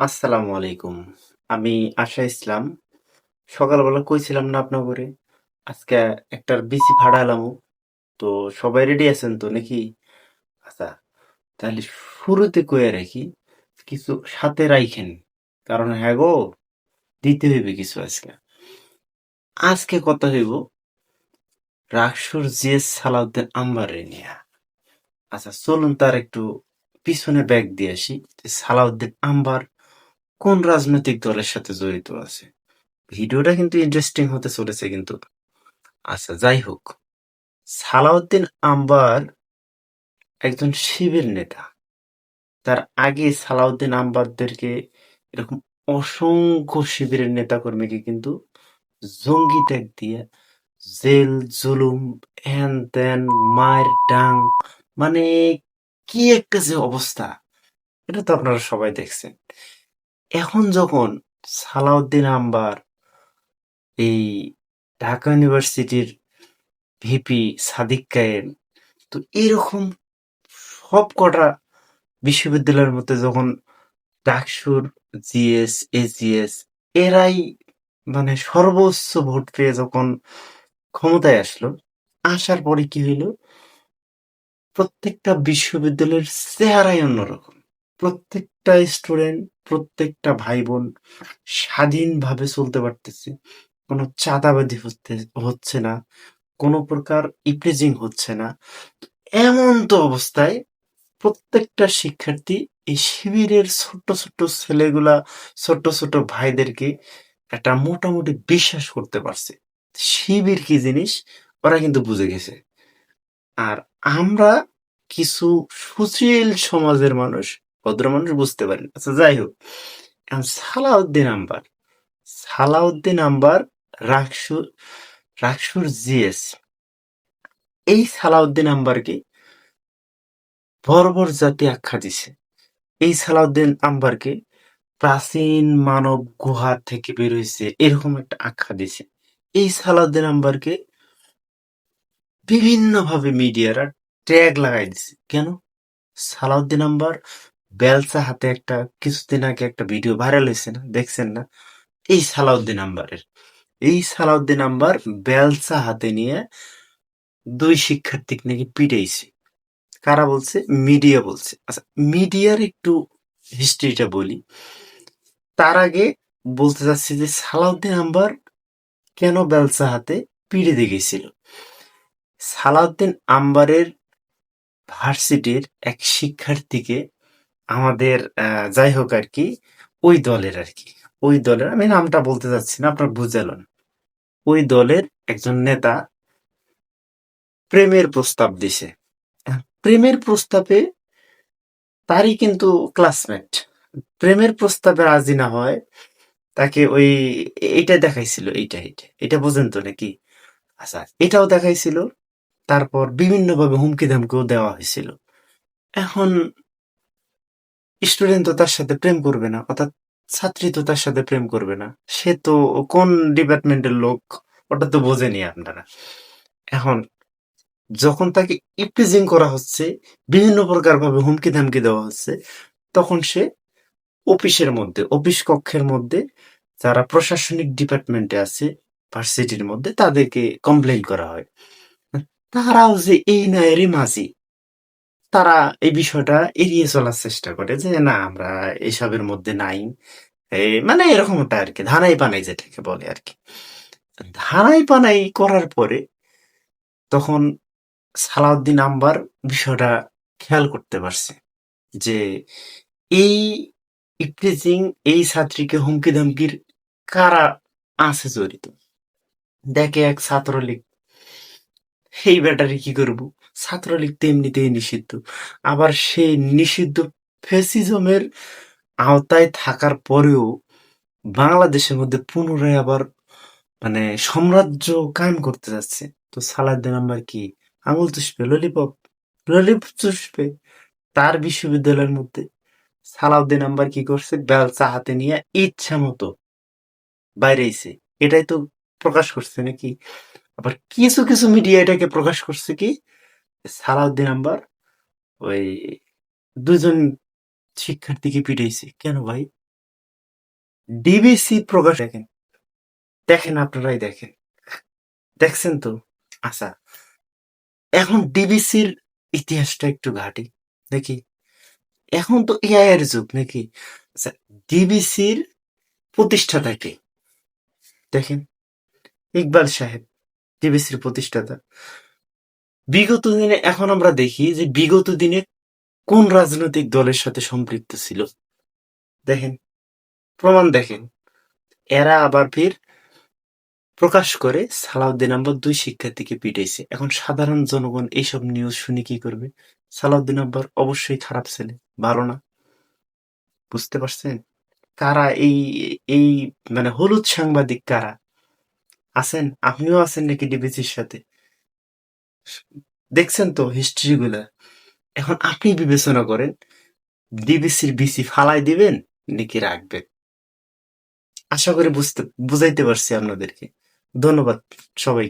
আসসালামু আলাইকুম। আমি আশা ইসলাম। সকালবেলা কইছিলাম না আপনাগরে? আজকে একটার বিসি ফাড়ালামু। তো সবাই রেডি আছেন তো নাকি? আচ্ছা, তাহলে শুরুতে কইয়া রাখি, কিছু সাথে রাইখেন। কারণ হ্যাঁ গো, দিতে হইবে কিছু আজকে। আজকে কথা হইব রাকসুর জিএস সালাউদ্দিন আম্বারে নিয়া। আচ্ছা, চলুন তার একটু পিছনে ব্যাক দিয়ে আসি। যে সালাউদ্দিন আম্বার কোন রাজনৈতিক দলের সাথে জড়িত আছে? ভিডিওটা কিন্তু ইন্টারেস্টিং হতে চলেছে কিন্তু। আচ্ছা, যাই হোক, সালাউদ্দিন আম্বার একজন শিবির নেতা। তার আগে সালাউদ্দিন আম্বারদেরকে এরকম অসংখ্য শিবিরের নেতাকর্মীকে কিন্তু জঙ্গি ট্যাগ দিয়ে জেল জুলুম হ্যান ত্যান মায়ের ডাং, মানে কি একটা যে অবস্থা, এটা তো আপনারা সবাই দেখছেন। এখন যখন সালাউদ্দিন আম্বার এই ঢাকা ইউনিভার্সিটির ভিপি সাদিক কায়েম, তো এরকম সবকটা বিশ্ববিদ্যালয়ের মধ্যে যখন ডাকসুর জিএস এজিএস এরাই মানে সর্বোচ্চ ভোট পেয়ে যখন ক্ষমতায় আসলো, আসার পরে কি হইলো, প্রত্যেকটা বিশ্ববিদ্যালয়ের চেহারাই অন্যরকম। প্রত্যেকটা স্টুডেন্ট, প্রত্যেকটা ভাই বোন স্বাধীনভাবে চলতে পারতেছে। কোনো চাঁদাবাজি হচ্ছে না, কোনো প্রকার ইপ্রেজিং হচ্ছে না। এমন তো অবস্থায় প্রত্যেকটা শিক্ষার্থী এই শিবিরের ছোট্ট ছোট্ট ছেলেগুলা, ছোট্ট ছোট্ট ভাইদেরকে একটা মোটামুটি বিশ্বাস করতে পারছে। শিবির কি জিনিস ওরা কিন্তু বুঝে গেছে। আর আমরা কিছু সুশীল সমাজের মানুষ, ভদ্র মানুষ বুঝতে পারি না। আচ্ছা, যাই হোক, এখন সালাউদ্দিন আম্বার রাকসু রাকসুর জিএস, এই সালাউদ্দিন আম্বারকে বর্বর জাতি আখ্যা দিছে। এই সালাউদ্দিন আম্বারকে প্রাচীন মানব গুহা থেকে বের হইছে এরকম একটা আখ্যা দিছে। এই সালাউদ্দিন আম্বারকে বিভিন্নভাবে মিডিয়ারা ট্যাগ লাগাই দিছে। কেন? সালাউদ্দিন আম্বার বেলচা হাতে একটা কিছুদিন আগে একটা ভিডিও ভাইরাল হয়েছে না, দেখছেন না? এই সালাউদ্দিন আম্বার বেলচা হাতে নিয়ে দুই শিক্ষার্থী নাকি পিটাইছে। কারা বলছে? মিডিয়া বলছে। আচ্ছা, মিডিয়ার একটু হিস্ট্রিটা বলি। তার আগে বলতে চাচ্ছি যে সালাউদ্দিন আম্বার কেন বেলচা হাতে পিড়ে গেছিল। সালাউদ্দিন আম্বারের ভার্সিটির এক শিক্ষার্থীকে আমাদের যাই হোক আর কি, ওই দলের আমি নামটা বলতে চাচ্ছি না, আপনার বুঝালেন। ওই দলের একজন নেতা প্রেমের প্রস্তাব দিছে। প্রেমের প্রস্তাবে তারই কিন্তু ক্লাসমেট প্রেমের প্রস্তাবে রাজি না হয়, তাকে ওই এইটা দেখাইছিল, এটা বোঝেন তো নাকি? আচ্ছা, এটাও দেখাইছিল। তারপর বিভিন্নভাবে হুমকি ধামকিও দেওয়া হয়েছিল। এখন স্টুডেন্ট তো তার সাথে প্রেম করবে না, অর্থাৎ ছাত্রী তো তার সাথে প্রেম করবে না। সে তো কোন ডিপার্টমেন্টের লোক, ওটা তো বোঝেনি আপনারা। এখন যখন তাকে ইপ্রিজিং করা হচ্ছে, বিভিন্ন প্রকার ভাবে হুমকি ধামকি দেওয়া হচ্ছে, তখন সে অফিস কক্ষের মধ্যে যারা প্রশাসনিক ডিপার্টমেন্টে আছে ভার্সিটির মধ্যে, তাদেরকে কমপ্লেইন করা হয়। তারাও যে এই না এরই মাঝি, তারা এই বিষয়টা এড়িয়ে চলার চেষ্টা করে যে না, আমরা এসবের মধ্যে নাই। মানে এরকমটা আর কি, ধানাই পানাই যেটাকে বলে আর কি। ধানাই পানাই করার পরে তখন সালাউদ্দিন আম্বার বিষয়টা খেয়াল করতে পারছে যে এই ইফটিজিং, এই ছাত্রীকে হুমকি ধামকির কারা আছে জড়িত। দেখে এক ছাত্রলীগ, এই ব্যাটারি কি করব, ছাত্রলীগ তো এমনিতেই নিষিদ্ধ, আবার সেই নিষিদ্ধ ফ্যাসিজমের আওতায় থাকার পরেও বাংলাদেশের মধ্যে পুনরায় আবার মানে সাম্রাজ্য কায়েম করতে যাচ্ছে। তো সালাউদ্দিন আম্বার কি আঙুল চুষবে? ললিপপ চুষবে। তার বিশ্ববিদ্যালয়ের মধ্যে সালাউদ্দিন আম্বার কি করছে? বেলচা হাতে নিয়ে ইচ্ছা মতো বাইরেছে। এটাই তো প্রকাশ করছে নাকি? আবার কিছু কিছু মিডিয়া এটাকে প্রকাশ করছে কি সালাউদ্দিন আম্বার ওই দুজন শিক্ষার্থীকে পিটাইছে। কেন ভাই? ডিবিসি প্রকাশ দেখেন, দেখেন আপনারাই দেখেন, দেখছেন তো? আচ্ছা, এখন ডিবিসির ইতিহাসটা একটু ঘাটি দেখি। এখন তো এআই এর যুগ নাকি? আচ্ছা, ডিবিসির প্রতিষ্ঠাতা কে? দেখেন, ইকবাল সাহেব, ডিবিসির প্রতিষ্ঠাতা। বিগত দিনে এখন আমরা দেখি যে বিগত দিনে কোন রাজনৈতিক দলের সাথে সম্পৃক্ত ছিল, দেখেন, প্রমাণ দেখেন। এরা আবার ফির প্রকাশ করে সালাউদ্দিন আব্বার 2 শিক্ষার্থীকে পিটাইছে। এখন সাধারণ জনগণ এইসব নিউজ শুনে কি করবে? সালাউদ্দিন আব্বার অবশ্যই খারাপ ছেলে, ভালো না। বুঝতে পারছেন? কারা এই এই মানে হলুদ সাংবাদিক কারা আছেন? আপনিও আছেন নাকি ডিবিসির সাথে? দেখছেন তো হিস্ট্রি গুলা। এখন আপনি বিবেচনা করেন, ডিবিসির বিসি ফালাই দিবেন নাকি রাখবেন? আশা করি বুঝাইতে পারছি আপনাদেরকে। ধন্যবাদ সবাই।